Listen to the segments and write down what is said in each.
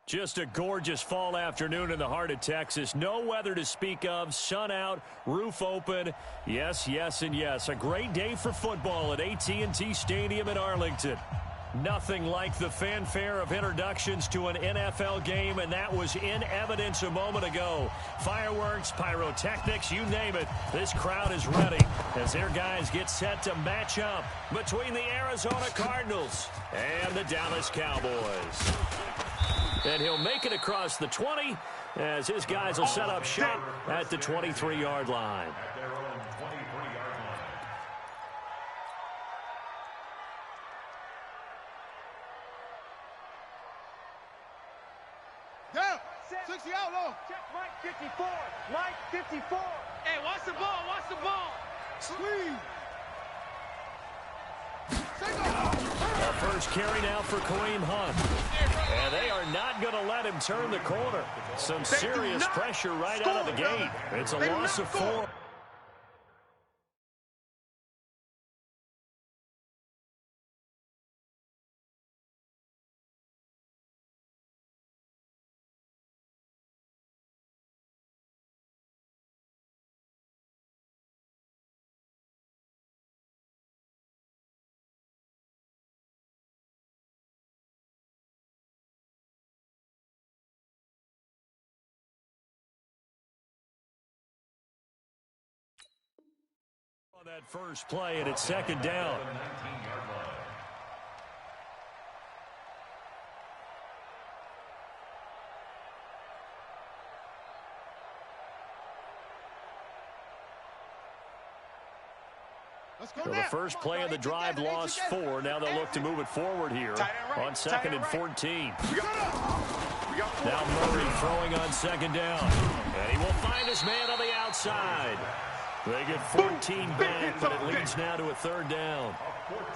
Just a gorgeous fall afternoon in the heart of Texas. No weather to speak of. Sun out, roof open. Yes, yes, and yes. A great day for football at AT&T Stadium in Arlington. Nothing like the fanfare of introductions to an NFL game, and that was in evidence a moment ago. Fireworks, pyrotechnics, you name it. This crowd is ready as their guys get set to match up between the Arizona Cardinals and the Dallas Cowboys. And he'll make it across the 20 as his guys will set up shop at the 23-yard line. Down. 60 out low. Check Mike 54. Mike 54. Hey, watch the ball. Watch the ball. Squeeze. First carry now for Kareem Hunt. And they are not going to let him turn the corner. Some serious pressure right out of the gate. It's a loss of 4. On that first play, and it's second down. So the first play of the drive lost 4. Now they'll look to move it forward here on 2nd and 14. Now Murray throwing on 2nd down. And he will find his man on the outside. They get 14 back, but it leads now to a 3rd down.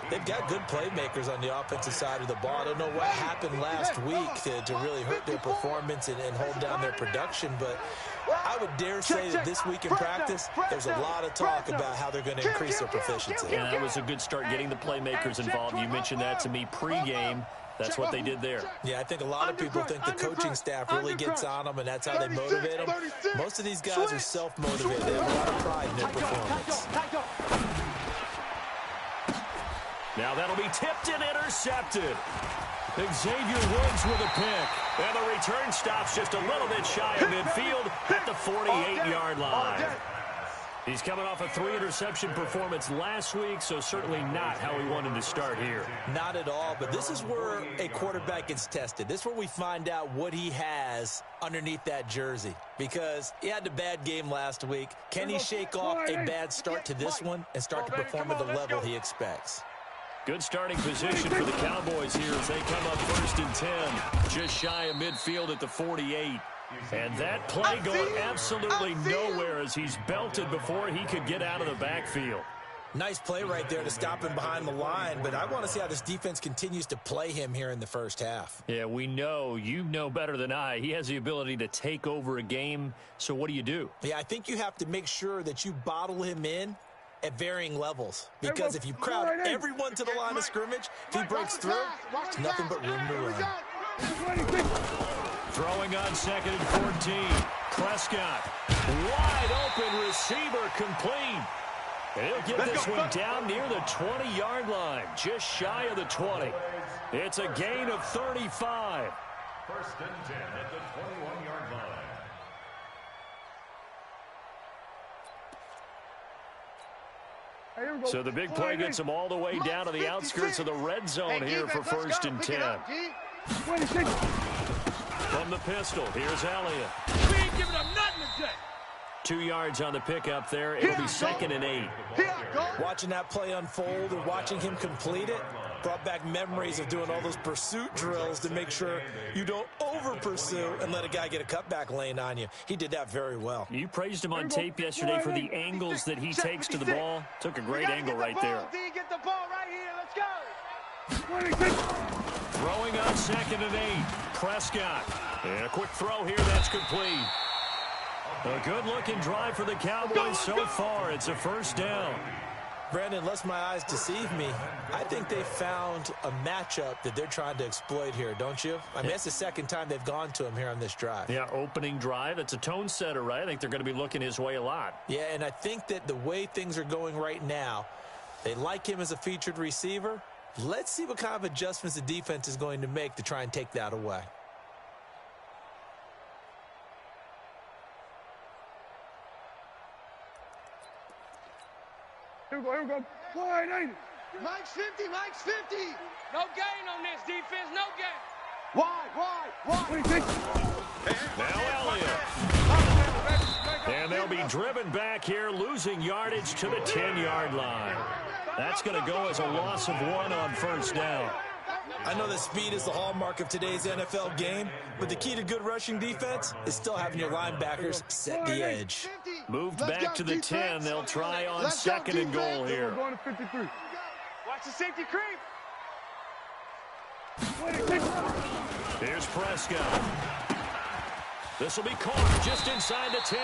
They've got good playmakers on the offensive side of the ball. I don't know what happened last week to really hurt their performance and hold down their production, but I would dare say that this week in practice, there's a lot of talk about how they're going to increase their proficiency. Yeah, that was a good start getting the playmakers involved. You mentioned that to me pregame. That's what they did there. Yeah, I think a lot of people think the coaching staff really gets on them, and that's how they motivate them. Most of these guys are self-motivated. They have a lot of pride in their performance. Now that'll be tipped and intercepted. Xavier Woods with a pick. And the return stops just a little bit shy of midfield at the 48-yard line. He's coming off a 3-interception performance last week, so certainly not how he wanted to start here. Not at all, but this is where a quarterback gets tested. This is where we find out what he has underneath that jersey, because he had a bad game last week. Can he shake off a bad start to this one and start to perform at the level he expects? Good starting position for the Cowboys here as they come up 1st and 10, just shy of midfield at the 48. And that play going absolutely nowhere as he's belted before he could get out of the backfield. Nice play right there to stop him behind the line, but I want to see how this defense continues to play him here in the first half. Yeah, we know. You know better than I. He has the ability to take over a game, so what do? Yeah, I think you have to make sure that you bottle him in at varying levels, because if you crowd everyone to the line of scrimmage, if he breaks through, there's nothing but room to run. Throwing on 2nd and 14. Prescott. Wide open receiver complete. And he'll get this one down near the 20-yard line. Just shy of the 20. It's a gain of 35. 1st and 10 at the 21-yard line. So the big play gets him all the way down to the outskirts of the red zone here for 1st and 10. From the pistol, here's Elliott. We ain't giving up nothing today. 2 yards on the pickup there. It'll be 2nd and 8. Watching that play unfold and watching him complete it brought back memories of doing all those pursuit drills to make sure you don't over-pursue and let a guy get a cutback lane on you. He did that very well. You praised him on tape yesterday for the angles that he takes to the ball. Took a great angle right there. Get the ball right here. Let's go. Throwing on 2nd and 8. Prescott. And a quick throw here. That's complete. A good-looking drive for the Cowboys so far. It's a 1st down. Brandon, unless my eyes deceive me, I think they found a matchup that they're trying to exploit here, don't you? I mean, that's the second time they've gone to him here on this drive. Yeah, opening drive. It's a tone setter, right? I think they're going to be looking his way a lot. Yeah, and I think that the way things are going right now, they like him as a featured receiver. Let's see what kind of adjustments the defense is going to make to try and take that away. Here we go. Wide, ain't it? Mike's 50, Mike's 50. No gain on this defense, no gain. Wide. 26. Now Elliott. And they'll be driven back here, losing yardage to the 10-yard line. That's going to go as a loss of 1 on first down. I know that speed is the hallmark of today's NFL game, but the key to good rushing defense is still having your linebackers set the edge. Moved back to the 10. They'll try on second and goal here. We're going to 53. Watch the safety creep. 26. Here's Prescott. This will be caught just inside the 10.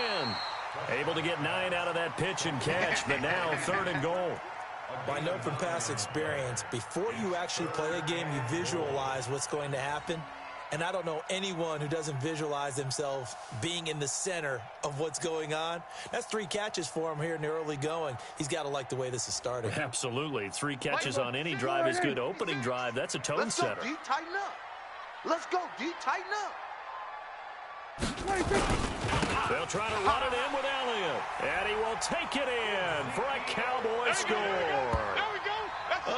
Able to get 9 out of that pitch and catch, but now third and goal. I know from past experience, before you actually play a game, you visualize what's going to happen. And I don't know anyone who doesn't visualize themselves being in the center of what's going on. That's 3 catches for him here in the early going. He's got to like the way this is starting. Absolutely. 3 catches on any drive is good. Opening drive, that's a tone setter. Let's go, D. Tighten up. Let's go, D. Tighten up. 26. They'll try to run it in with Elliott. And he will take it in for a Cowboy score. There we go.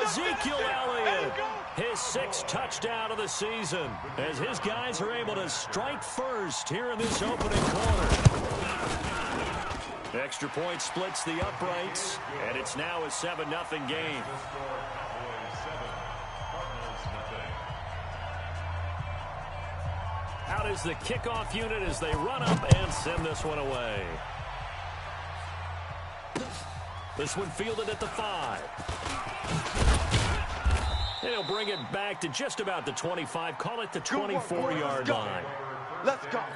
Ezekiel Elliott, his 6th touchdown of the season, as his guys are able to strike first here in this opening quarter. Extra point splits the uprights, and it's now a 7-0 game. Out is the kickoff unit as they run up and send this one away. This one fielded at the 5. And he'll bring it back to just about the 25. Call it the 24-yard line. Let's go. At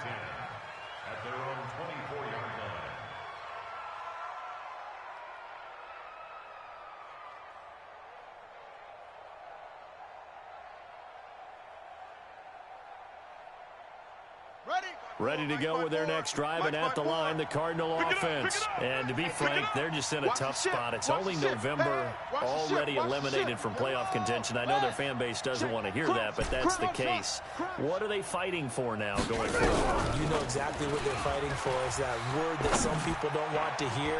their own 24-yard line. Ready to go with their next drive, and at the line, the Cardinal offense. And to be frank, they're just in a tough spot. It's only November, already eliminated from playoff contention. I know their fan base doesn't want to hear that, but that's the case. What are they fighting for now going forward? You know exactly what they're fighting for. Is that word that some people don't want to hear,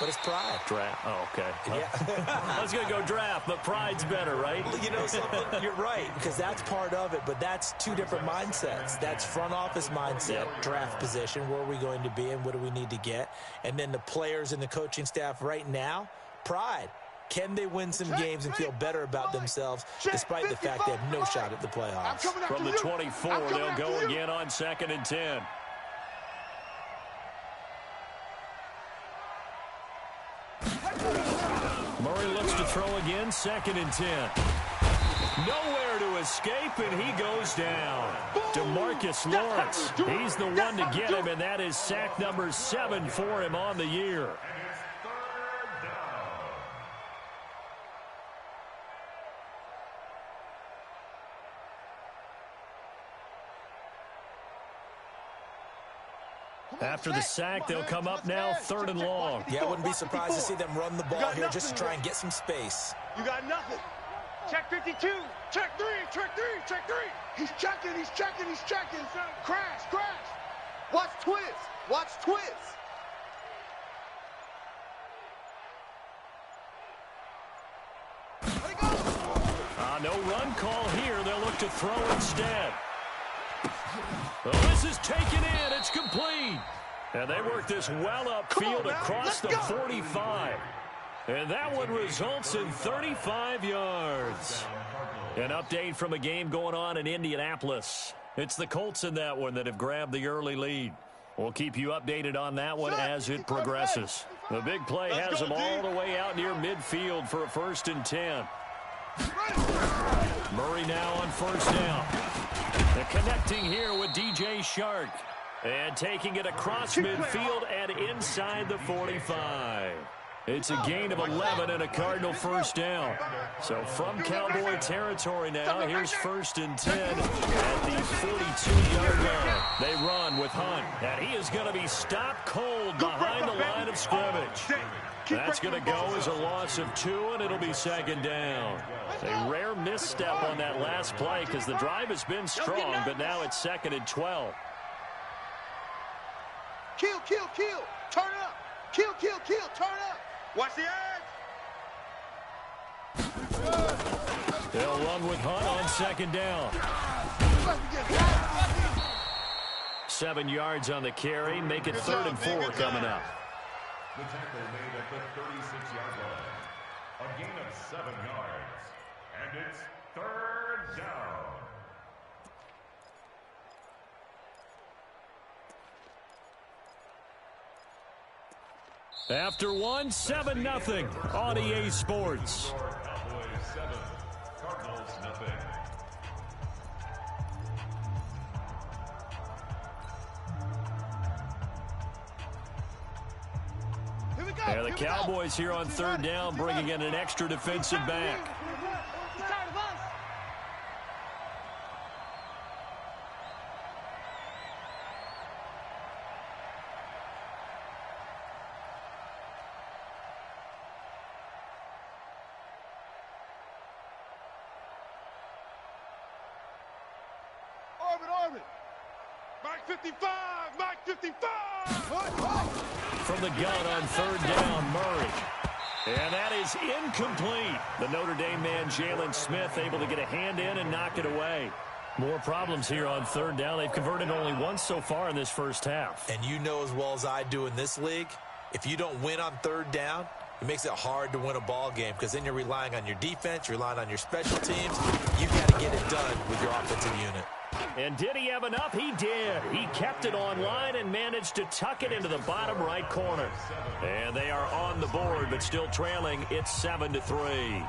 but it's pride. Draft. Oh, okay. Yeah. I was going to go draft, but pride's better, right? You know something? You're right, because that's part of it, but that's 2 different mindsets. That's front office mindset, draft position, where are we going to be and what do we need to get? And then the players and the coaching staff right now, pride. Can they win some games and feel better about themselves despite the fact they have no shot at the playoffs? From the 24, they'll go again on 2nd and 10. Murray looks to throw again, 2nd and 10. Nowhere to escape, and he goes down. DeMarcus Lawrence, he's the one to get him, and that is sack number 7 for him on the year. After the sack, they'll come up now 3rd and long. Yeah, I wouldn't be surprised to see them run the ball here just to try and get some space. You got nothing. Check 52. Check 3. Check 3. Check 3. He's checking. He's checking. He's checking. Crash. Crash. Watch twist. Watch twist. No run call here. They'll look to throw instead. Well, this is taken in. It's complete. And they work this well upfield across the 45. And that one results in 35 yards. An update from a game going on in Indianapolis. It's the Colts in that one that have grabbed the early lead. We'll keep you updated on that one as it progresses. The big play has them all the way out near midfield for a 1st and 10. Murray now on 1st down. They're connecting here with DJ Shark. And taking it across midfield and inside the 45. It's a gain of 11 and a Cardinal first down. So from Cowboy territory now, here's 1st and 10 at the 42-yard line. They run with Hunt, and he is going to be stopped cold behind the line of scrimmage. That's going to go as a loss of 2, and it'll be 2nd down. A rare misstep on that last play because the drive has been strong, but now it's 2nd and 12. Kill, kill, kill. Turn up. Kill, kill, kill. Turn up. Watch the edge. They'll run with Hunt on 2nd down. 7 yards on the carry. Make it 3rd and 4 coming up. The tackle made at the 36-yard line. A gain of 7 yards. And it's 3rd down. After 1, 7-0 on EA Sports. Cowboys 7, Cardinals nothing. Here we go. And the Cowboys here on 3rd down, bringing in an extra defensive back. He's tired of us. Orbit. Mike 55. Mike 55. From the gun on 3rd down, Murray. And that is incomplete. The Notre Dame man, Jalen Smith, able to get a hand in and knock it away. More problems here on 3rd down. They've converted only once so far in this first half. And you know as well as I do in this league, if you don't win on 3rd down, it makes it hard to win a ball game because then you're relying on your defense, you're relying on your special teams. You've got to get it done with your offensive unit. And did he have enough? He did. He kept it online and managed to tuck it into the bottom right corner. And they are on the board, but still trailing. It's 7-3.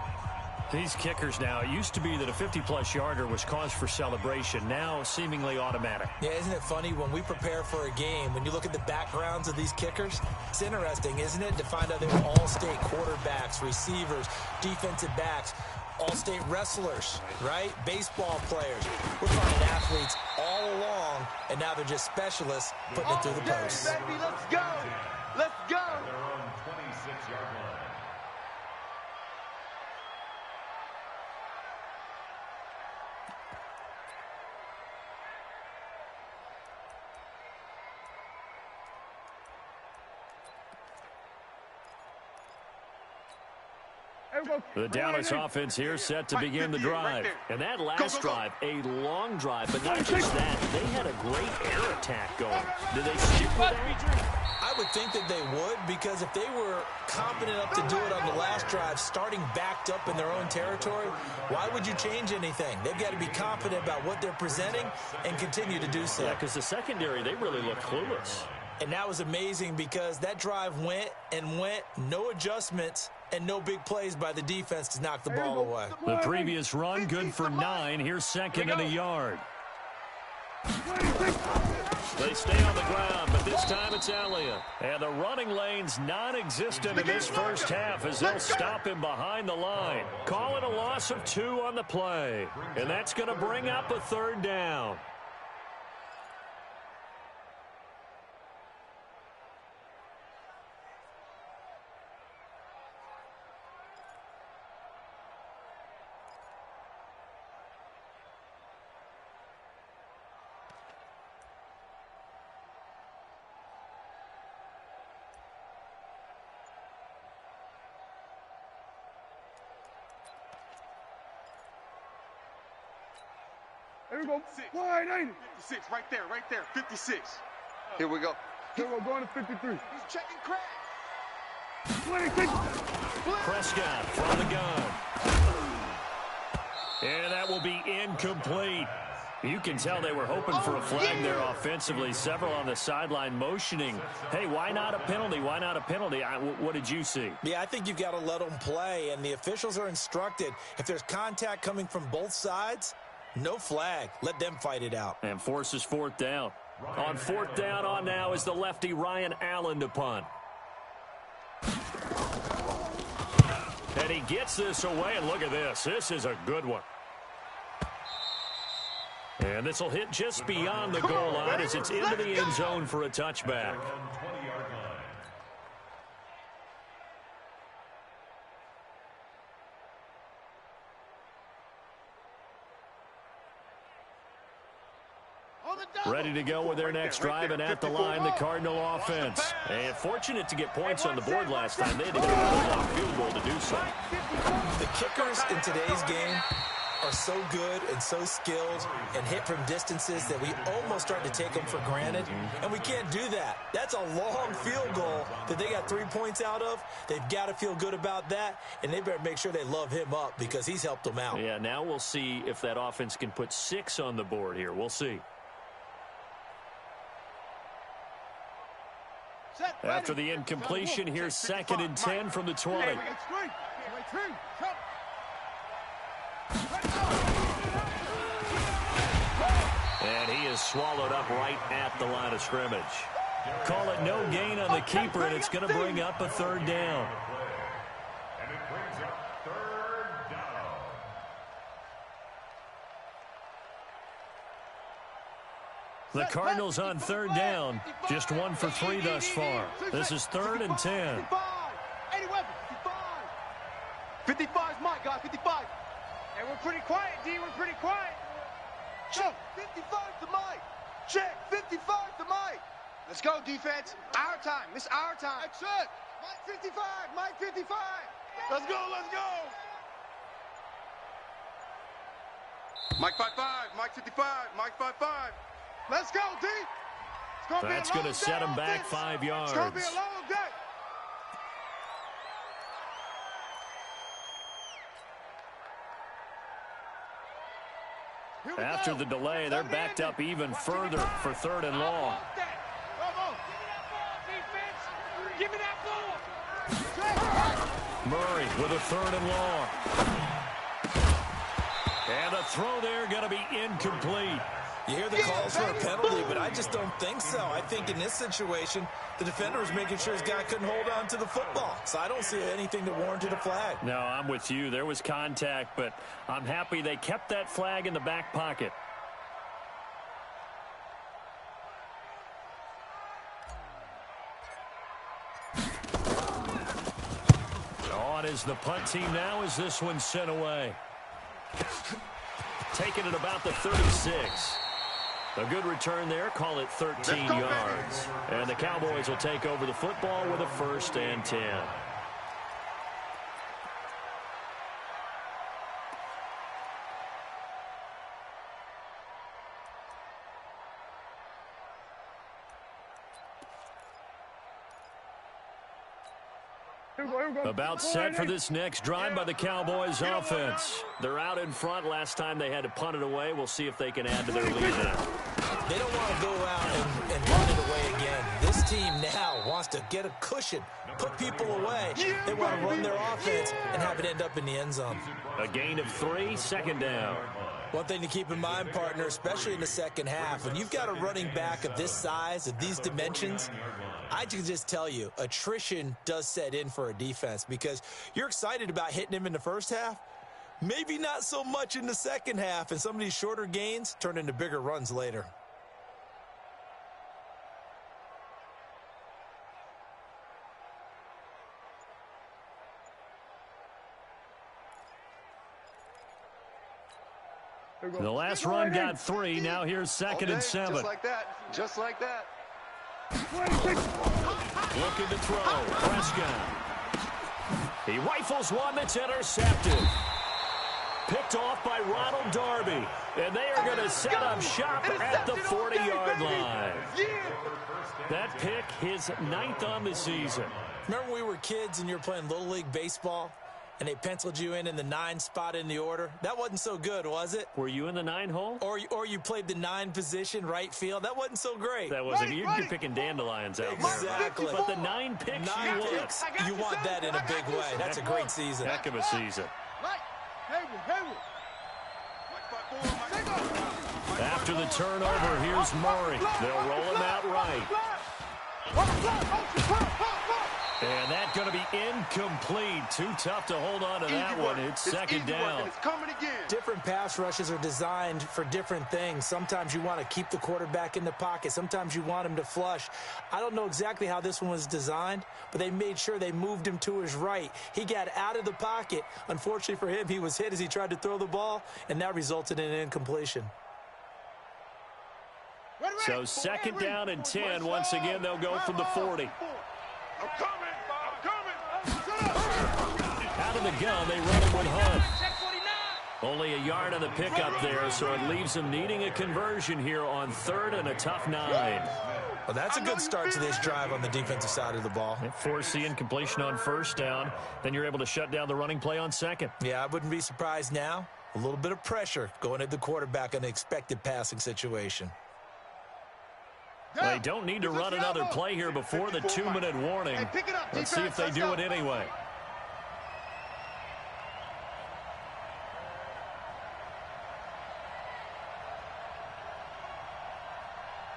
These kickers now, it used to be that a 50-plus yarder was cause for celebration. Now, seemingly automatic. Yeah, isn't it funny when we prepare for a game, when you look at the backgrounds of these kickers, it's interesting, isn't it, to find out they were all-state quarterbacks, receivers, defensive backs, all-state wrestlers, right? Baseball players. We're finding athletes all along, and now they're just specialists putting it through the post. Baby, let's go. Let's go. At their own 26-yard line. The Dallas offense here set to begin the drive. And that last drive, a long drive, but not just that. They had a great air attack going. Did they stick with that? I would think that they would, because if they were competent enough to do it on the last drive, starting backed up in their own territory, why would you change anything? They've got to be confident about what they're presenting and continue to do so. Yeah, because the secondary, they really look clueless. And that was amazing because that drive went, no adjustments, and no big plays by the defense to knock the ball away. The previous run, good for 9. Here's 2nd and a yard. They stay on the ground, but this time it's Elliott. And the running lane's non-existent in this first half as they'll stop him behind the line. Call it a loss of 2 on the play. And that's going to bring up a 3rd down. Here we go. Wide, ain't it? 56, right there, 56. Here we go. Here we're going to 53. He's checking crack. 26. Prescott from the gun. And that will be incomplete. You can tell they were hoping for a flag there offensively. Several on the sideline motioning, hey, why not a penalty? Why not a penalty? What did you see? Yeah, I think you've got to let them play, and the officials are instructed. If there's contact coming from both sides, no flag. Let them fight it out. And forces 4th down. On 4th down on now is the lefty Ryan Allen to punt. And he gets this away, and look at this. This is a good one. And this will hit just beyond the goal line as it's into the end zone for a touchback. Ready to go with their next drive, and at the line, the Cardinal offense. And fortunate to get points on the board last time. They had to get a pull-off field goal to do so. The kickers in today's game are so good and so skilled and hit from distances that we almost start to take them for granted, and we can't do that. That's a long field goal that they got 3 points out of. They've got to feel good about that, and they better make sure they love him up because he's helped them out. Yeah, now we'll see if that offense can put 6 on the board here. We'll see. After the incompletion, here's 2nd and 10 from the 20. And he is swallowed up right at the line of scrimmage. Call it no gain on the keeper, and it's going to bring up a 3rd down. And it brings up 3rd down. The Cardinals on 3rd down, just 1 for 3 thus far. This is 3rd and 10. 55 is Mike, guys, 55. And we're pretty quiet, D. We're pretty quiet. Check, 55 to Mike. Check, 55 to Mike. Let's go, defense. Our time. This is our time. That's it. Mike 55. Mike 55. Let's go. Let's go. Mike 55. Mike 55. Mike 55. Let's go, D. That's going to set him back 5 yards. It's going to be a long day. After the delay, they're backed up even further for 3rd and long. Give me that ball. Murray with a 3rd and long. And a throw there going to be incomplete. You hear the calls for a penalty, but I just don't think so. I think in this situation, the defender was making sure his guy couldn't hold on to the football. So I don't see anything that warranted a flag. No, I'm with you. There was contact, but I'm happy they kept that flag in the back pocket. On is the punt team now as this one's sent away. Taking it about the 36. A good return there. Call it 13 yards. And the Cowboys will take over the football with a 1st and 10. About set for this next drive by the Cowboys offense. They're out in front. Last time they had to punt it away. We'll see if they can add to their lead now. They don't want to go out and run it away again. This team now wants to get a cushion, put people away. They want to run their offense and have it end up in the end zone. A gain of 3, 2nd down. One thing to keep in mind, partner, especially in the second half, when you've got a running back of this size, of these dimensions, I can just tell you, attrition does set in for a defense because you're excited about hitting him in the first half, maybe not so much in the second half, and some of these shorter gains turn into bigger runs later. The last run got 3. Now here's 2nd and 7. Just like that. Just like that. Looking to throw. Prescott. He rifles one that's intercepted. Picked off by Ronald Darby. And they are going to set up shop at the 40-yard line. That pick, his 9th on the season. Remember when we were kids and you were playing Little League Baseball? And they penciled you in the 9 spot in the order. That wasn't so good, was it? Were you in the 9 hole? Or you played the 9 position, right field. That wasn't so great. That wasn't. You're picking dandelions out exactly. there. But the 9 picks, you want that in a big way. That's a great season. Heck of a season. After the turnover, here's Murray. They'll roll him out right. And that's going to be incomplete. Too tough to hold on to that one. It's second down. It's coming again. Different pass rushes are designed for different things. Sometimes you want to keep the quarterback in the pocket. Sometimes you want him to flush. I don't know exactly how this one was designed, but they made sure they moved him to his right. He got out of the pocket. Unfortunately for him, he was hit as he tried to throw the ball, and that resulted in an incompletion. So second down and 10. Once again, they'll go from the 40. I'm coming. Out of the gun, they run him with Hunt. Only a yard on the pickup there, so it leaves them needing a conversion here on third and a tough 9. Well, that's a good start to this drive on the defensive side of the ball. Force the incompletion on first down. Then you're able to shut down the running play on second. Yeah, I wouldn't be surprised now. A little bit of pressure going at the quarterback in an expected passing situation. They don't need to run another play here before the 2-minute warning. Let's see if they do it anyway.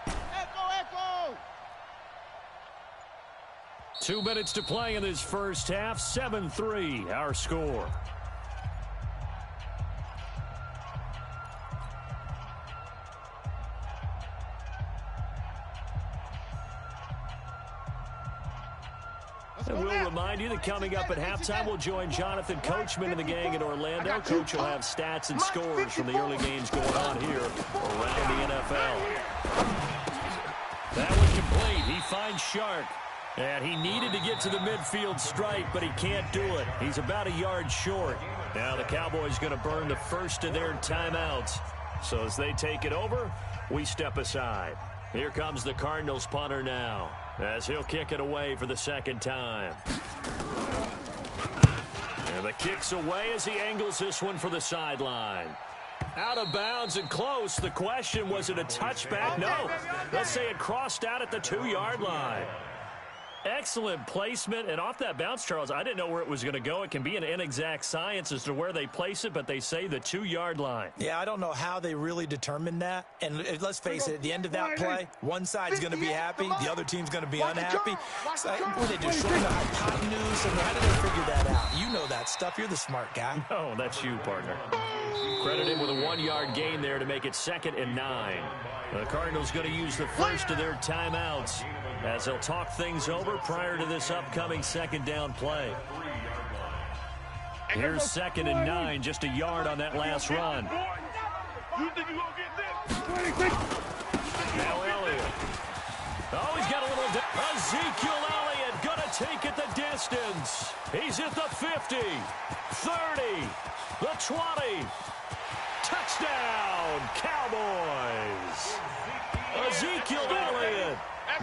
Echo! 2 minutes to play in this first half. 7-3, our score. And we'll remind you that coming up at halftime, we'll join Jonathan Coachman and the gang in Orlando. Coach will have stats and scores from the early games going on here around the NFL. That one complete. He finds Shark. And he needed to get to the midfield stripe, but he can't do it. He's about a yard short. Now the Cowboys going to burn the first of their timeouts. So as they take it over, we step aside. Here comes the Cardinals punter now, as he'll kick it away for the second time. And the kick's away as he angles this one for the sideline. Out of bounds and close. The question, was it a touchback? No. Let's say it crossed out at the 2-yard line. Excellent placement, and off that bounce, Charles, I didn't know where it was going to go. It can be an inexact science as to where they place it, but they say the 2-yard line. Yeah, I don't know how they really determined that. And let's face it, at the end of that play, one side's going to be happy, the other team's going to be unhappy. So, what do they do, short the hypotenuse? And how do they figure that out? You know that stuff. You're the smart guy. Oh, that's you, partner. Credit him with a 1-yard gain there to make it 2nd and 9. The Cardinals going to use the first of their timeouts as they'll talk things over prior to this upcoming second down play. Here's 2nd and 9, just a yard on that last run. You think you're going to get this? Now Elliott. Oh, he's got a little... Ezekiel Elliott going to take it the distance. He's at the 50, 30, the 20. Touchdown, Cowboys. Ezekiel Elliott,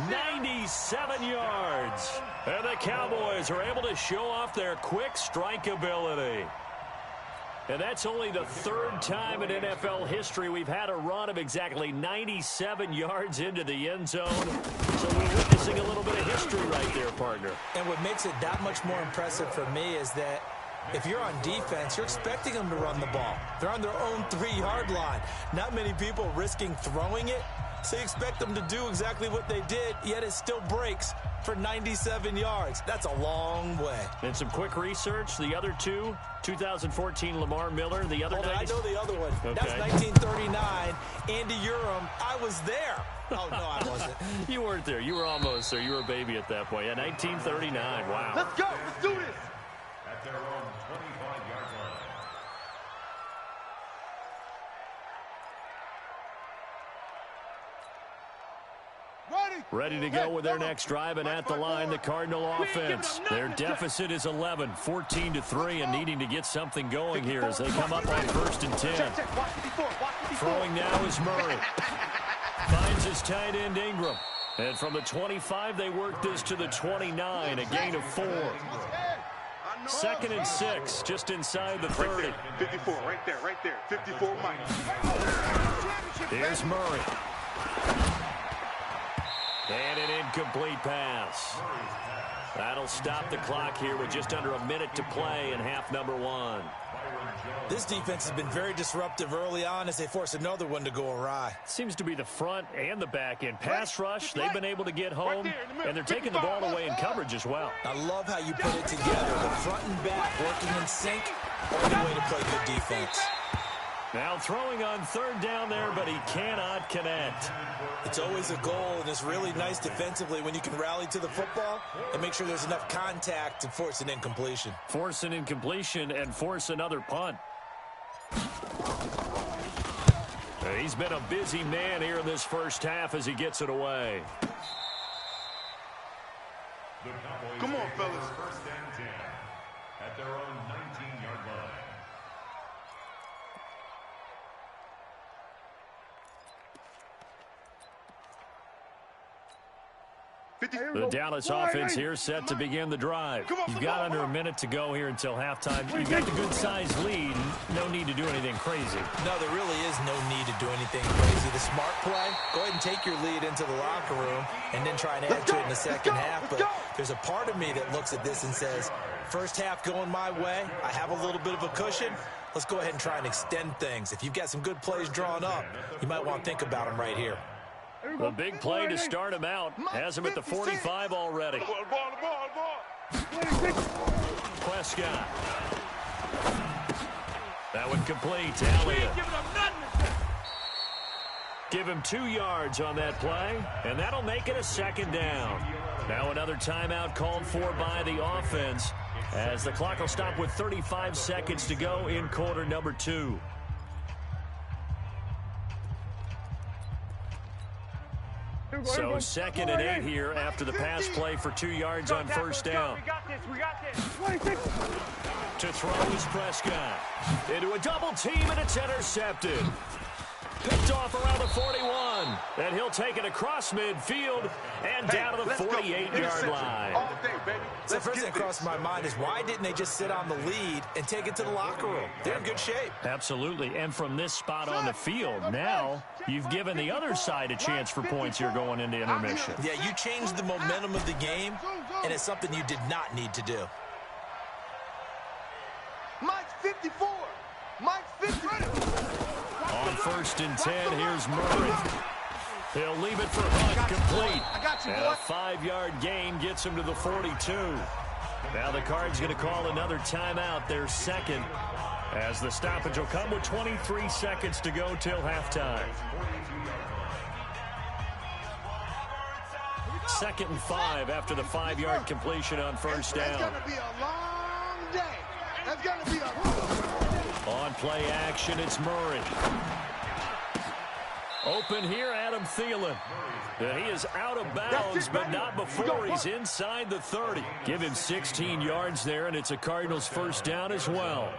97 yards. And the Cowboys are able to show off their quick strike ability. And that's only the 3rd time in NFL history we've had a run of exactly 97 yards into the end zone. So we're witnessing a little bit of history right there, partner. And what makes it that much more impressive for me is that if you're on defense, you're expecting them to run the ball. They're on their own 3-yard line. Not many people risking throwing it. So you expect them to do exactly what they did, yet it still breaks for 97 yards. That's a long way. And some quick research. The other two, 2014 Lamar Miller. The other I know the other one. Okay. That's 1939. Andy Urim. I was there. Oh, no, I wasn't. You weren't there. You were almost there. You were a baby at that point. Yeah, 1939. Wow. Let's go. Let's do this. At their own 25-yard line. Ready to go with their next drive, and at the line, the Cardinal offense. Their deficit is 11, 14-3, and needing to get something going here as they come up on 1st and 10. Throwing now is Murray. Finds his tight end Ingram. And from the 25, they work this to the 29, a gain of 4. 2nd and 6, just inside the 30. 54, right there. 54, Mike. Here's Murray. And an incomplete pass. That'll stop the clock here with just under a minute to play in half number 1. This defense has been very disruptive early on as they force another one to go awry. Seems to be the front and the back end. Pass rush, they've been able to get home, and they're taking the ball away in coverage as well. I love how you put it together. The front and back working in sync. Only way to play good defense. Now throwing on third down there, but he cannot connect. It's always a goal, and it's really nice defensively when you can rally to the football and make sure there's enough contact to force an incompletion. Force an incompletion and force another punt. He's been a busy man here in this first half as he gets it away. Come on, fellas. First and 10 at their own 19-yard line. The Dallas offense here set to begin the drive. You've got under a minute to go here until halftime. You've got the good-sized lead. No need to do anything crazy. No, there really is no need to do anything crazy. The smart play, go ahead and take your lead into the locker room and then try and add to it in the second half. But there's a part of me that looks at this and says, first half going my way, I have a little bit of a cushion. Let's go ahead and try and extend things. If you've got some good plays drawn up, you might want to think about them right here. The big play to start him out has him at the 45 already. Prescott. That one complete to Elliott. Give him 2 yards on that play, and that'll make it a second down. Now another timeout called for by the offense as the clock will stop with 35 seconds to go in quarter number 2. So 2nd and 8 here after the pass play for 2 yards on first down. We got this. To throw is Prescott. Into a double team, and it's intercepted. Picked off around the 41. And he'll take it across midfield and down to the 48-yard line. So the first thing that crossed my mind is why didn't they just sit on the lead and take it to the locker room? They're in good shape. Absolutely. And from this spot on the field, now you've given the other side a chance for points here going into intermission. Yeah, you changed the momentum of the game, and it's something you did not need to do. Mike's 54. Mike's 54. On first and 10, here's Murray. He'll leave it for Hunt, complete. And a 5-yard gain gets him to the 42. Now the Cards going to call another timeout, their second, as the stoppage will come with 23 seconds to go till halftime. 2nd and 5 after the 5-yard completion on first down. It's going to be a long day. That's going to be a... On play action, it's Murray. Open here, Adam Thielen. And he is out of bounds, but not before he's inside the 30. Give him 16 yards there, and it's a Cardinals first down as well.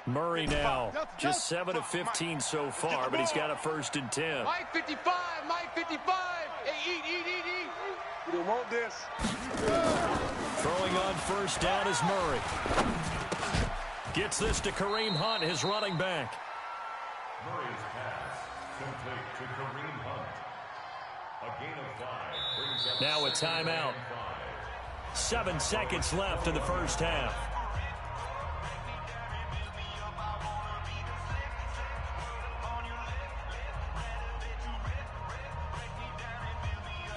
Murray now, just 7 of 15 so far, but he's got a 1st and 10. Mike 55, Mike 55. Hey, eat. You don't want this. Throwing on first down is Murray. Gets this to Kareem Hunt, his running back. Murray's pass complete to Kareem Hunt. A gain of 5 brings up Now a timeout. 7 seconds left in the first half.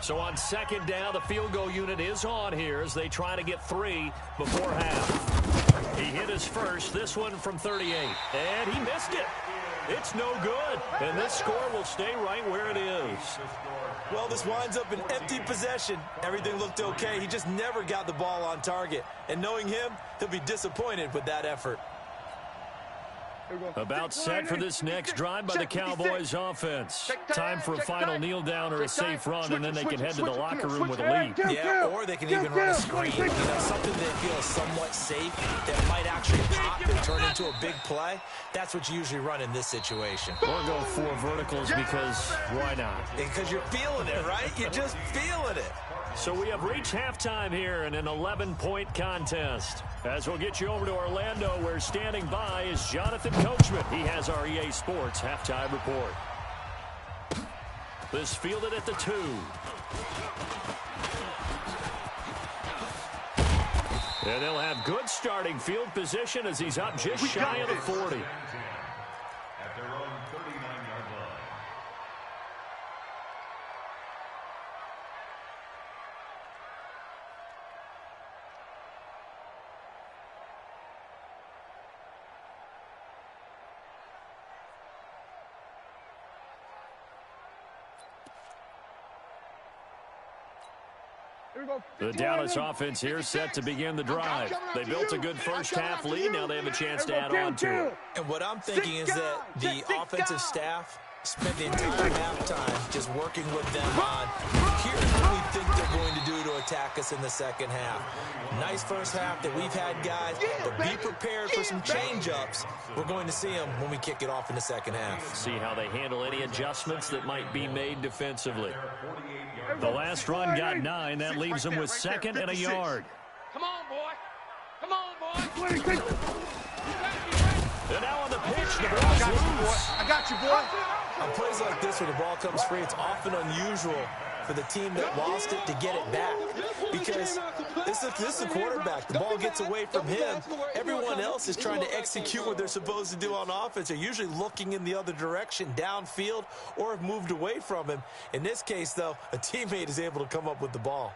So on second down, the field goal unit is on here as they try to get 3 before half. He hit his first, this one from 38, and he missed it. It's no good, and this score will stay right where it is. Well, this winds up an empty possession. Everything looked okay. He just never got the ball on target. And knowing him, he'll be disappointed with that effort. About set for this next drive by the Cowboys offense. Time for a final kneel down or a safe run, and then they can head to the locker room with a lead. Yeah, or they can even run a screen. You know, something they feel is somewhat safe that might actually pop and turn into a big play. That's what you usually run in this situation. Or go 4 verticals because why not? Because you're feeling it, right? You're just feeling it. So we have reached halftime here in an 11-point contest. As we'll get you over to Orlando, where standing by is Jonathan Coachman. He has our EA Sports halftime report. This fielded at the 2. And they'll have good starting field position as he's up just shy of the 40. At their own 39-yard line. The Dallas offense here set to begin the drive. They built a good first-half lead. Now they have a chance to add on to it. And what I'm thinking is that the offensive staff spent the entire halftime just working with them on here's what we think they're going to do to attack us in the second half. Nice first half that we've had, guys, but be prepared for some change-ups. We're going to see them when we kick it off in the second half. See how they handle any adjustments that might be made defensively. The last run got 9. That leaves them with second and a yard. Come on, boy. Come on, boy. And now on the pitch, the ball's loose. I got you, boy. On plays like this where the ball comes free, it's often unusual for the team that lost it to get it back. Because this is the quarterback. The ball gets away from him. Everyone else is trying to execute what they're supposed to do on offense. They're usually looking in the other direction, downfield, or have moved away from him. In this case, though, a teammate is able to come up with the ball.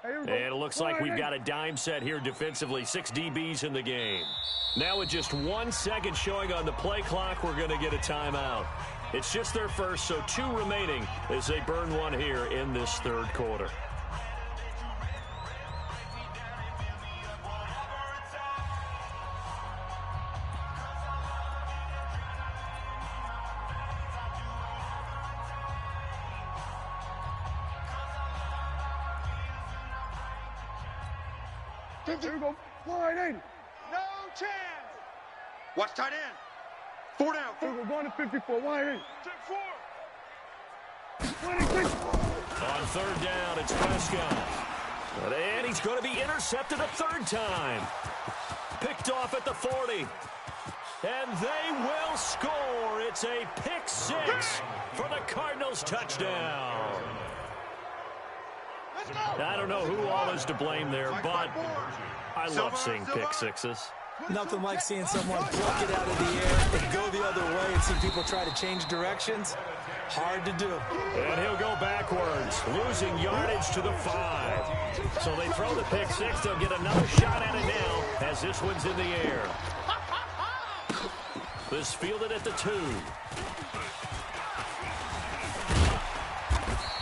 And it looks like we've got a dime set here defensively. 6 DBs in the game. Now with just 1 second showing on the play clock, we're going to get a timeout. It's just their first, so 2 remaining as they burn one here in this third quarter. Here we go. Wide in. No chance. Watch tight end. 4 down. Here we go. Going to 54. Wide in. Check 4. 26. On third down, it's Prescott. And he's going to be intercepted a third time. Picked off at the 40. And they will score. It's a pick 6 for the Cardinals touchdown. I don't know who all is to blame there, but I love seeing pick sixes. Nothing like seeing someone pluck it out of the air and go the other way and see people try to change directions. Hard to do. And he'll go backwards, losing yardage to the 5. So they throw the pick 6. They'll get another shot at it now as this one's in the air. This fielded at the 2.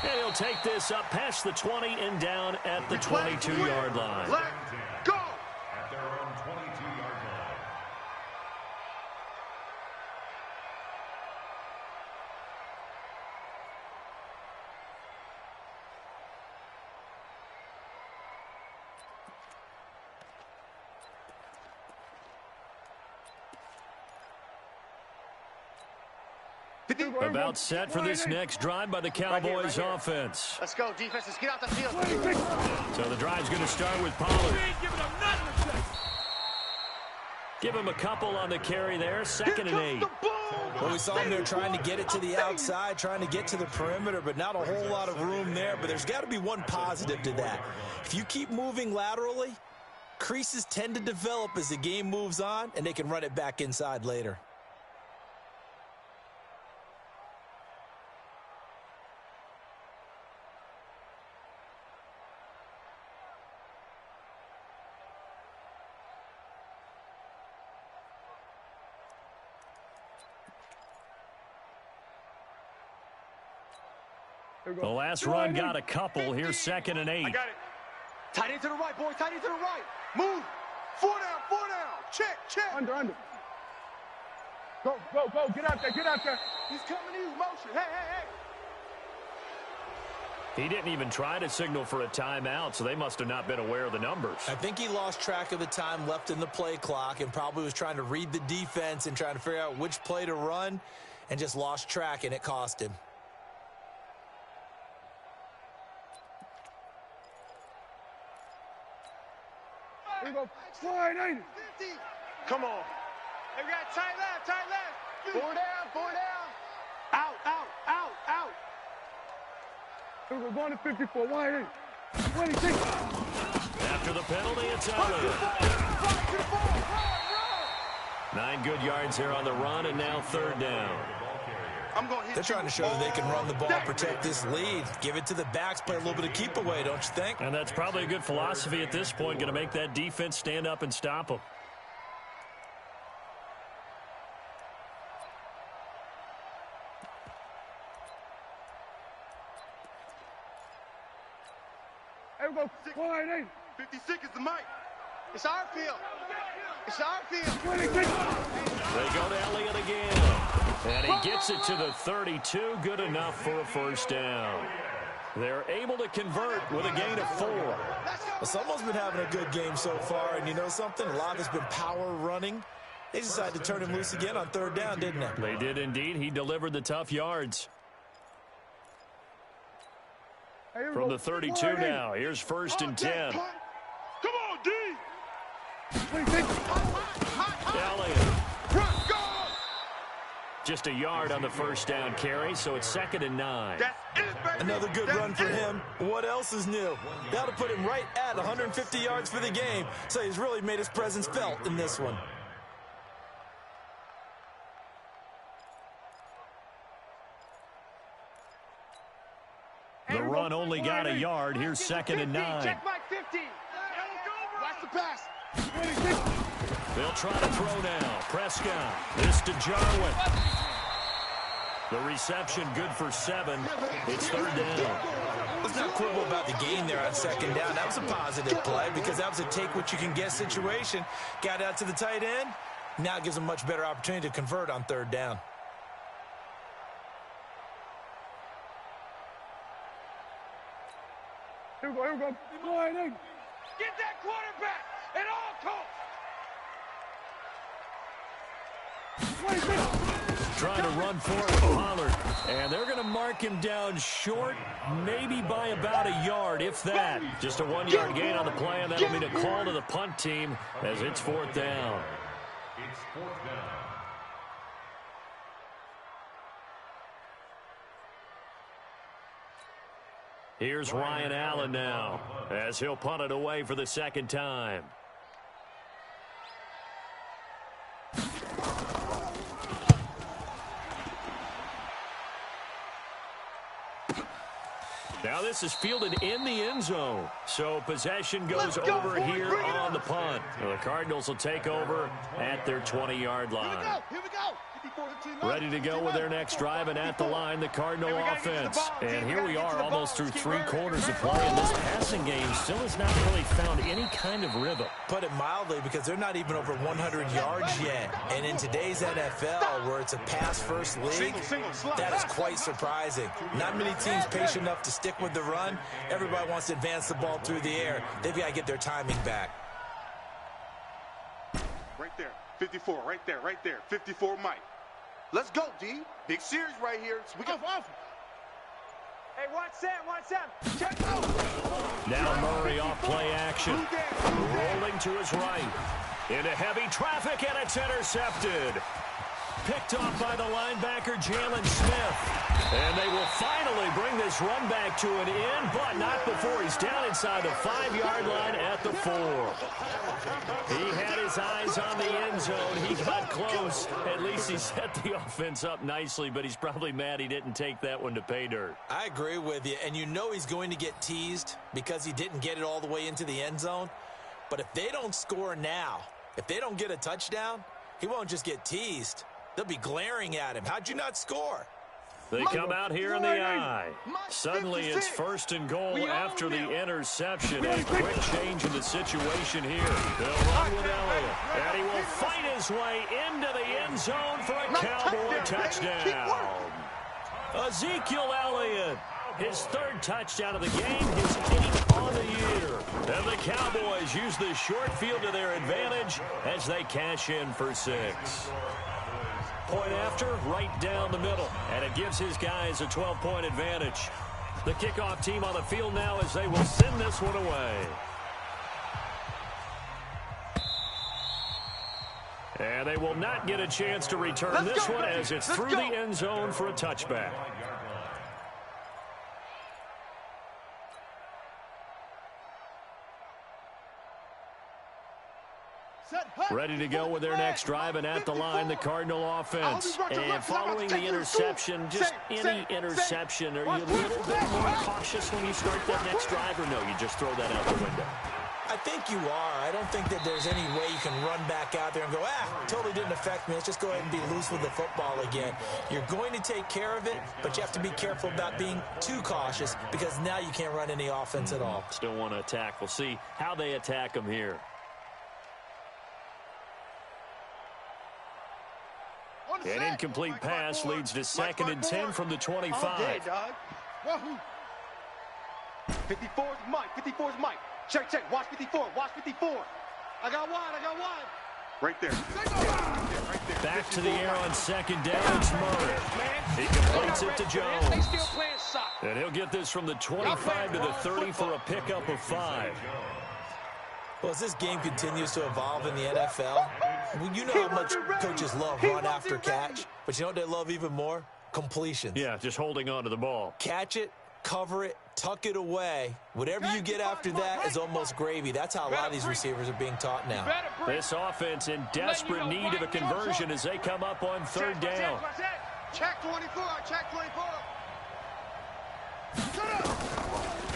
And he'll take this up past the 20 and down at the 22-yard line. Let go. At their own 22-yard line. About set for this next drive by the Cowboys offense. Let's go, defense. Let's get out the field. So the drive's going to start with Pollard. Give him a couple on the carry there. 2nd and 8. Well, we saw him there trying to get it to the outside, trying to get to the perimeter, but not a whole lot of room there. But there's got to be one positive to that. If you keep moving laterally, creases tend to develop as the game moves on, and they can run it back inside later. The last run got a couple. Here's 2nd and 8. I got it. Tight end to the right, boys. Tight end to the right. Move. 4 down, 4 down. Check, check. Under. Go. Get out there. He's coming in motion. Hey. He didn't even try to signal for a timeout, so they must have not been aware of the numbers. I think he lost track of the time left in the play clock and probably was trying to read the defense and trying to figure out which play to run and just lost track, and it cost him. Here we go. Slide, ain't it? 50. Come on. Hey, we got tight left. 4 down. Out. Here we go. Going to 54. Wide, ain't it? 26. After the penalty, it's Elliott. 9 good yards here on the run, and now 3rd down. They're trying to show that they can run the ball, protect this lead, give it to the backs, play a little bit of keep away, don't you think? And that's probably a good philosophy at this point, going to make that defense stand up and stop them. Here we go. Wide, ain't it? 56 is the mic. It's our field. 26. They go to Elliott again. And he gets it to the 32. Good enough for a 1st down. They're able to convert with a gain of 4. Well, someone's been having a good game so far, and you know something? A lot has been power running. They decided to turn him loose again on 3rd down, didn't they? They did indeed. He delivered the tough yards. From the 32 now. Here's 1st and 10. Come on, D. 26. Elliott. Just a yard on the 1st down carry, so it's 2nd and 9. That's it, baby. Another good run for him. What else is new? That'll put him right at 150 yards for the game, so he's really made his presence felt in this one. The run only got a yard. Here's 2nd and 9. Check my 50. Watch the pass. 26. They'll try to throw now. Prescott. This to Jarwin. The reception good for 7. It's 3rd down. Let's not quibble about the gain there on 2nd down. That was a positive play because that was a take-what-you-can-get situation. Got out to the tight end. Now it gives them a much better opportunity to convert on 3rd down. Here we go. Wide, ain't it? Get that quarterback at all costs. 26. Trying to run forward with Pollard. And they're going to mark him down short, maybe by about a yard, if that. Just a 1-yard gain on the play, and that'll mean a call to the punt team as it's 4th down. It's 4th down. Here's Ryan Allen now as he'll punt it away for the 2nd time. Now this is fielded in the end zone. So possession goes over here on the punt. The Cardinals will take over at their 20-yard line. Here we go. Ready to go with their next drive, and at the line, the Cardinal offense. And here we are almost through 3 quarters of play, and this passing game still has not really found any kind of rhythm. Put it mildly, because they're not even over 100 yards yet. And in today's NFL, where it's a pass-first league, that is quite surprising. Not many teams patient enough to stick with the run. Everybody wants to advance the ball through the air. They've got to get their timing back. Right there. 54, right there. 54 Mike. Let's go, D. Big series right here. So we got off. Hey, watch Sam. Check out. Now Murray off play action. Rolling to his right. Into heavy traffic, and it's intercepted. Picked off by the linebacker, Jalen Smith. And they will finally bring this run back to an end, but not before he's down inside the 5-yard line at the 4. He had his eyes on the end zone. He got close. At least he set the offense up nicely, but he's probably mad he didn't take that one to pay dirt. I agree with you, and you know he's going to get teased because he didn't get it all the way into the end zone. But if they don't score now, if they don't get a touchdown, he won't just get teased. They'll be glaring at him. How'd you not score? They come out here in the I. Suddenly it's 1st and goal after the interception. A quick change in the situation here. They'll run with Elliott. And he will fight his way into the end zone for a Cowboy touchdown. Ezekiel Elliott, his 3rd touchdown of the game, his 8th on the year. And the Cowboys use the short field to their advantage as they cash in for 6. Point after, right down the middle, and it gives his guys a 12-point advantage. The kickoff team on the field now as they will send this one away. And they will not get a chance to return this one as it's through the end zone for a touchback. Ready to go with their next drive, and at the line, the Cardinal offense. And following the interception, just any interception, are you a little bit more cautious when you start that next drive, or no, you just throw that out the window? I think you are. I don't think that there's any way you can run back out there and go, totally didn't affect me. Let's just go ahead and be loose with the football again. You're going to take care of it, but you have to be careful about being too cautious because now you can't run any offense at all. Still want to attack. We'll see how they attack them here. An incomplete pass leads to 2nd and 10 from the 25. Okay, dog. 54's Mike. 54's Mike. Check, check. Watch 54. Watch 54. I got one. Right there. Right there. Back to the air on 2nd down. It's Murray. He completes it to Jones. And he'll get this from the 25 to the 30 for a pickup of 5. Well, as this game continues to evolve in the NFL, you know how much coaches love run after catch, but you know what they love even more? Completions. Yeah, just holding on to the ball. Catch it, cover it, tuck it away. Whatever you get after that is almost gravy. That's how a lot of these receivers are being taught now. This offense in desperate need of a conversion as they come up on 3rd down. Check 24. Check 24.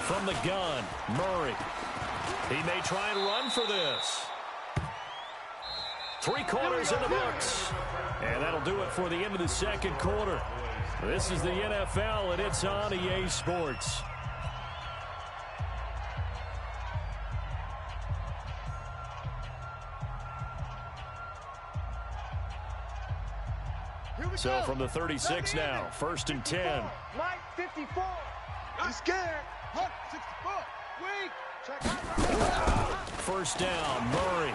From the gun, Murray. He may try and run for this. 3 quarters in the books. And that'll do it for the end of the 2nd quarter. This is the NFL, and it's on EA Sports. So from the 36 now, 1st and 10. Mike, 54. He's scared. 64. Weak. Check. 1st down, Murray.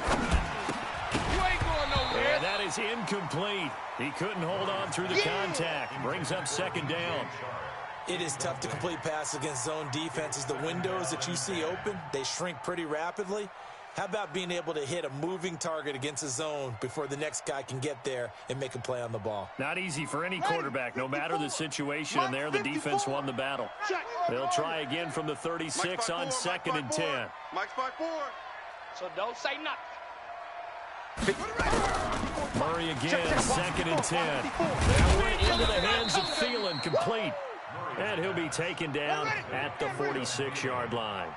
You ain't going nowhere. And that is incomplete. He couldn't hold on through the contact. Brings up 2nd down. It is tough to complete passes against zone defenses. The windows that you see open, they shrink pretty rapidly. How about being able to hit a moving target against a zone before the next guy can get there and make a play on the ball? Not easy for any quarterback, no matter the situation. And there, the defense won the battle. They'll try again from the 36 on 2nd and 10. Mike's 5-4. So don't say nothing. Murray again, 2nd and 10. That went into the hands of Thielen, complete. And he'll be taken down at the 46-yard line.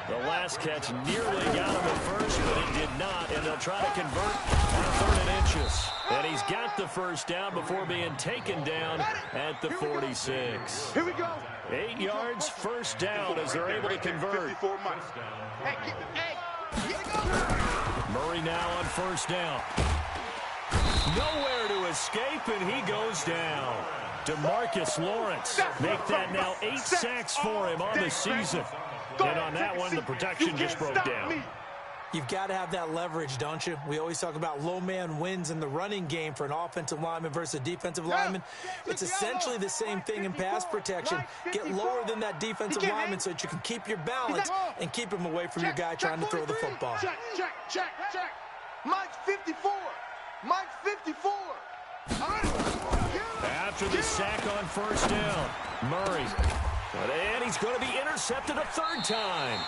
The last catch nearly got him at first, but it did not, and they'll try to convert on 3rd and inches. And he's got the 1st down before being taken down at the 46. Here we go. 8 yards, 1st down as they're able to convert. Murray now on 1st down. Nowhere to escape, and he goes down. DeMarcus Lawrence make that now 8 sacks for him on the season. And on that one, the protection just broke down. You've got to have that leverage, don't you? We always talk about low man wins in the running game for an offensive lineman versus a defensive lineman. It's essentially the same thing in pass protection. Get lower than that defensive lineman so that you can keep your balance and keep him away from your guy trying to throw the football. Check. Mike's 54. Mike's 54. After the sack on 1st down, Murray. And he's going to be intercepted a 3rd time.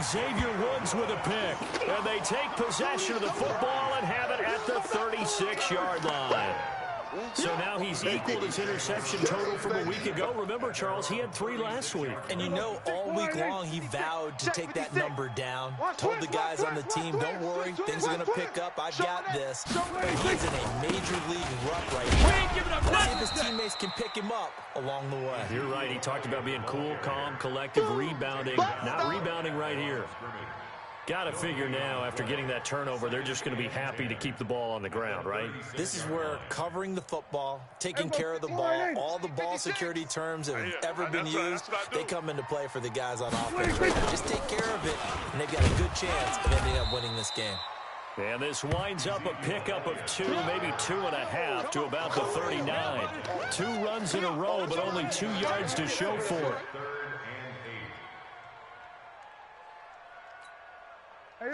Xavier Woods with a pick. And they take possession of the football and have it at the 36-yard line. So now he's equaled his interception total from a week ago. Remember, Charles, he had 3 last week. And you know, all week long, he vowed to take that number down. Told the guys on the team, don't worry, things are going to pick up. I've got this. He's in a major league rut right now. Let's see if his teammates can pick him up along the way. You're right. He talked about being cool, calm, collective, rebounding. Not rebounding right here. Got to figure now, after getting that turnover, they're just going to be happy to keep the ball on the ground, right? This is where covering the football, taking care of the ball, all the ball security terms that have ever been used, they come into play for the guys on offense right now. Just take care of it, and they've got a good chance of ending up winning this game. And this winds up a pickup of 2, maybe 2.5 to about the 39. 2 runs in a row, but only 2 yards to show for it.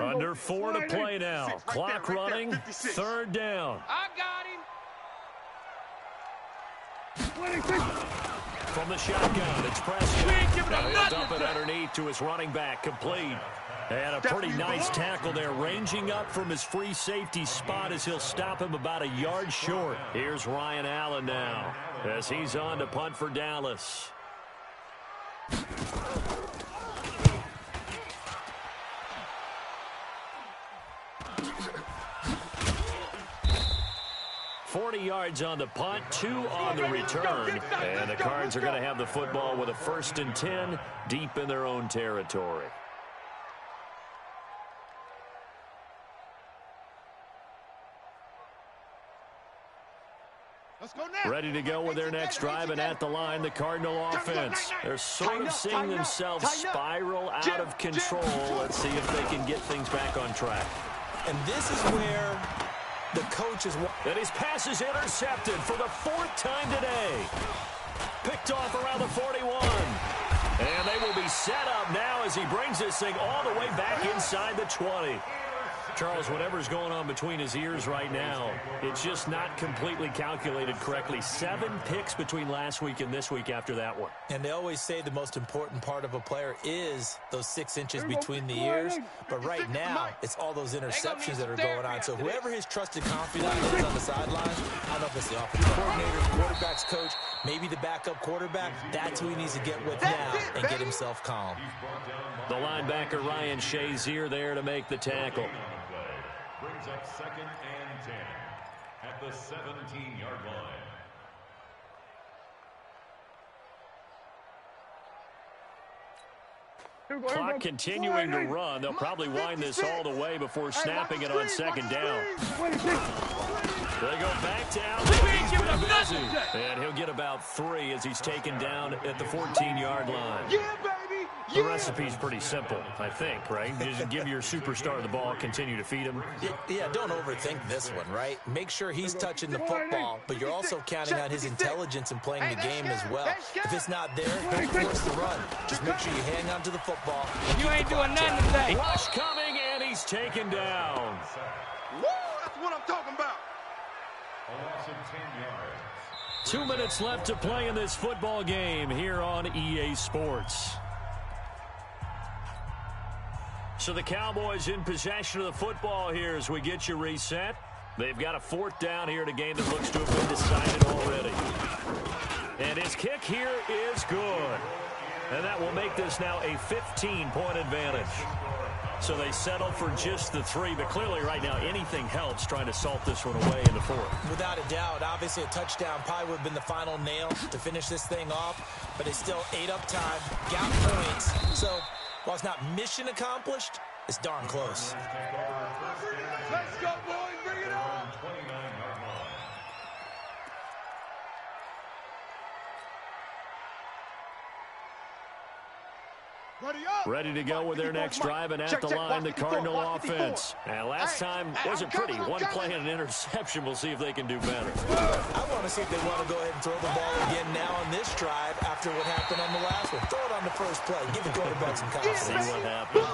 Under 4 to play now. Clock running. 3rd down. I got him. From the shotgun, it's Prescott. Now he'll dump it underneath to his running back. Complete. And a pretty nice tackle there, ranging up from his free safety spot as he'll stop him about a yard short. Here's Ryan Allen now as he's on to punt for Dallas. 40 yards on the punt, 2 on the return. And the Cards are going to have the football with a 1st and 10 deep in their own territory. Ready to go with their next drive, and at the line, the Cardinal offense. They're sort of seeing themselves spiral out of control. Let's see if they can get things back on track. And this is where the coach is... And his pass is intercepted for the 4th time today. Picked off around the 41. And they will be set up now as he brings this thing all the way back inside the 20. Charles, whatever's going on between his ears right now, it's just not completely calculated correctly. 7 picks between last week and this week after that one. And they always say the most important part of a player is those 6 inches between the ears. But right now, it's all those interceptions that are going on. So whoever his trusted confidant is on the sidelines, I don't know if it's the offensive coordinator, quarterback's coach, maybe the backup quarterback, that's who he needs to get with now and get himself calm. The linebacker, Ryan Shazier, there to make the tackle. Brings up 2nd and 10 at the 17-yard line. Clock continuing to run. They'll probably wind this all the way before snapping it on 2nd down. They go back down. He's been busy. And he'll get about 3 as he's taken down at the 14-yard line. Yeah, baby. The recipe's pretty simple, I think, right? You just give your superstar the ball, continue to feed him. Yeah, don't overthink this one, right? Make sure he's touching the football, but you're also counting on his intelligence in playing the game as well. If it's not there, don't force the run. Just make sure you hang on to the football. You ain't doing nothing today. Rush coming, and he's taken down. Woo, that's what I'm talking about. A loss of 10 yards. 2 minutes left to play in this football game here on EA Sports. So the Cowboys in possession of the football here as we get you reset. They've got a 4th down here in a game that looks to have been decided already. And his kick here is good. And that will make this now a 15-point advantage. So they settle for just the 3, but clearly right now anything helps trying to salt this one away in the 4th. Without a doubt, obviously a touchdown probably would have been the final nail to finish this thing off, but it's still 8 up time, got points. So while it's not mission accomplished, it's darn close. Let's go, boys. Bring it on. 29-yard line. Ready to go with their next drive, and at the line, the Cardinal offense. And last time wasn't pretty. 1 play and an interception. We'll see if they can do better. I want to see if they want to go ahead and throw the ball again now on this drive after what happened on the last one. Throw it on the first play. Give the quarterback some confidence. See what happens.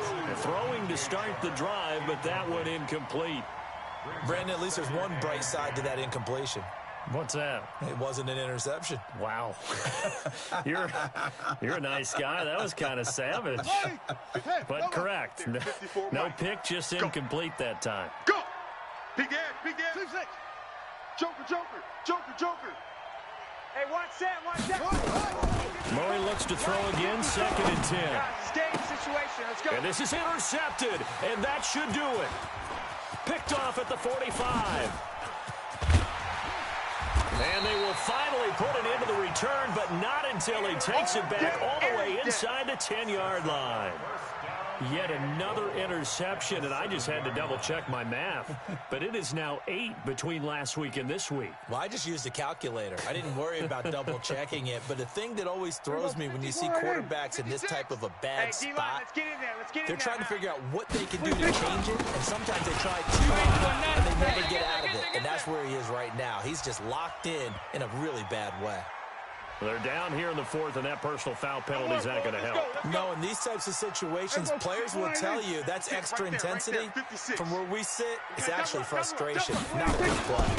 Throwing to start the drive, but that one incomplete. Brandon, at least there's one bright side to that incompletion. What's that? It wasn't an interception. Wow. You're a nice guy. That was kind of savage. But correct. No pick, just incomplete that time. Go. Big Ed. Joker, Joker, Joker, Joker. Hey, watch that. Murray looks to throw again, 2nd and 10. Guys, game situation. Let's go. And this is intercepted, and that should do it. Picked off at the 45. And they will finally put it into the return, but not until he takes it back all the way inside the 10-yard line. Yet another interception, and I just had to double-check my math. But it is now 8 between last week and this week. Well, I just used a calculator. I didn't worry about double-checking it. But the thing that always throws me when you see quarterbacks in this type of a bad spot, they're trying to figure out what they can do to change it, and sometimes they try too hard, and they never get out of it. And that's where he is right now. He's just locked in a really bad way. They're down here in the 4th, and that personal foul penalty is not going to help. No, in these types of situations, players will tell you that's extra intensity. From where we sit, it's actually frustration, not a big play.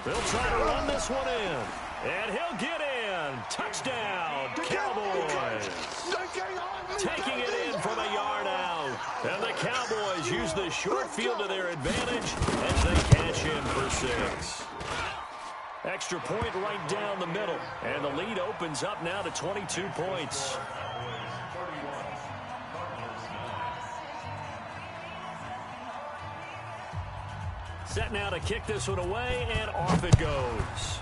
They'll try to run this one in, and he'll get in. Touchdown, Cowboys. Taking it in from a yard out. And the Cowboys use the short field to their advantage as they catch him for 6. Extra point right down the middle. And the lead opens up now to 22 points. Set now to kick this one away, and off it goes.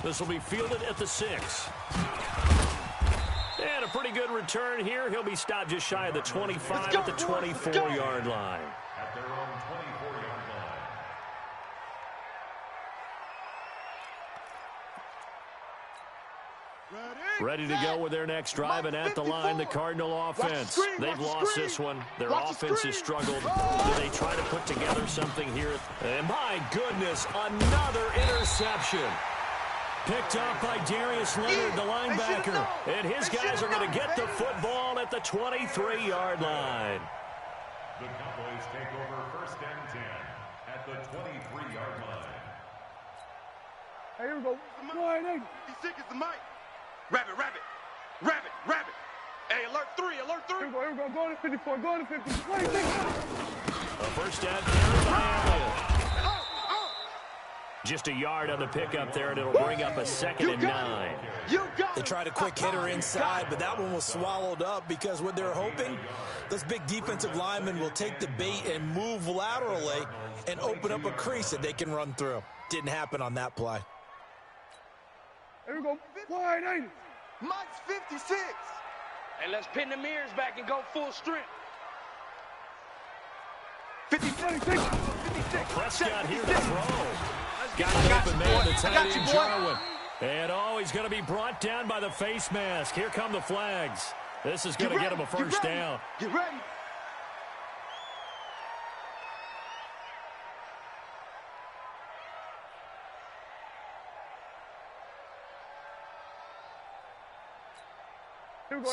This will be fielded at the 6. And a pretty good return here. He'll be stopped just shy of the 25 at the 24-yard line. At their own 24-yard line. Ready to go with their next drive, and at the line, the Cardinal offense. They've lost this one. Their offense has struggled. Do they try to put together something here? And my goodness, another interception. Picked up by Darius Leonard, the linebacker. And his guys are going to get the football at the 23-yard line. The Cowboys take over 1st and 10 at the 23-yard line. Hey, here we go. Go ahead, He's sick as the mic. Rabbit. Hey, alert 3. Here we go. Go to 54. Go to 50. A first down carry by Elliott. Just a yard on the pickup there, and it'll bring up a 2nd and 9. They tried a quick hitter inside, but that one was swallowed up because what they're hoping, this big defensive lineman will take the bait and move laterally and open up a crease that they can run through. Didn't happen on that play. Here we go. Wide 80. Mike's 56. Hey, let's pin the mirrors back and go full strength. 56. Prescott here to throw. Got an open man, the tight end, Jarwin. And, he's going to be brought down by the face mask. Here come the flags. This is going to get him a first down. Get ready.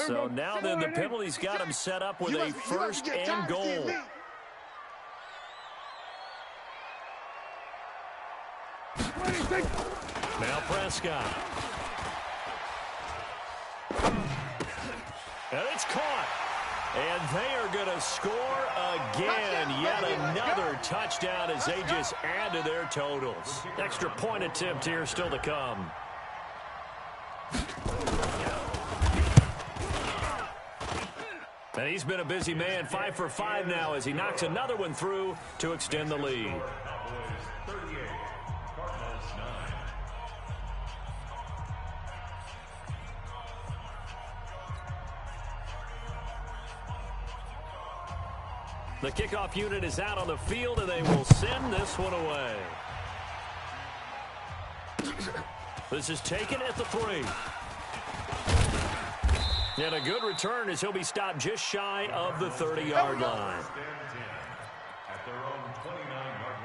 So now then the penalty's got him set up with a 1st and goal. Now Prescott. And it's caught. And they are going to score again. Yet another touchdown as they just add to their totals. Extra point attempt here still to come. And he's been a busy man, 5 for 5 now as he knocks another one through to extend the lead. Cowboys 38, Cardinals 9. The kickoff unit is out on the field, and they will send this one away. This is taken at the 3. And a good return as he'll be stopped just shy of the 30-yard line. At their own 29-yard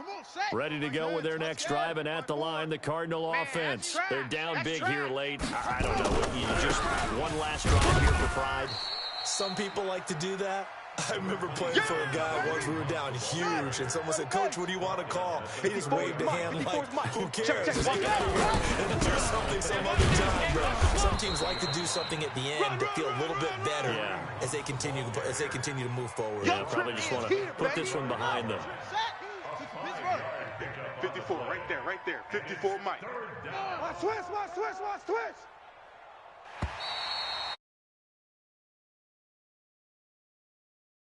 line. Ready to go with their next drive, and at the line, the Cardinal offense. They're down big here late. I don't know. You just one last drive here for pride. Some people like to do that. I remember playing for a guy once. We were down huge, and someone said, "Coach, what do you want to call?" He just waved a hand like, "Who cares? Just get out here and do something some other time." But some teams like to do something at the end to feel a little bit better as they continue to move forward. Yeah, probably just want to put this one behind them. 54, right there. 54, Mike. Watch twist.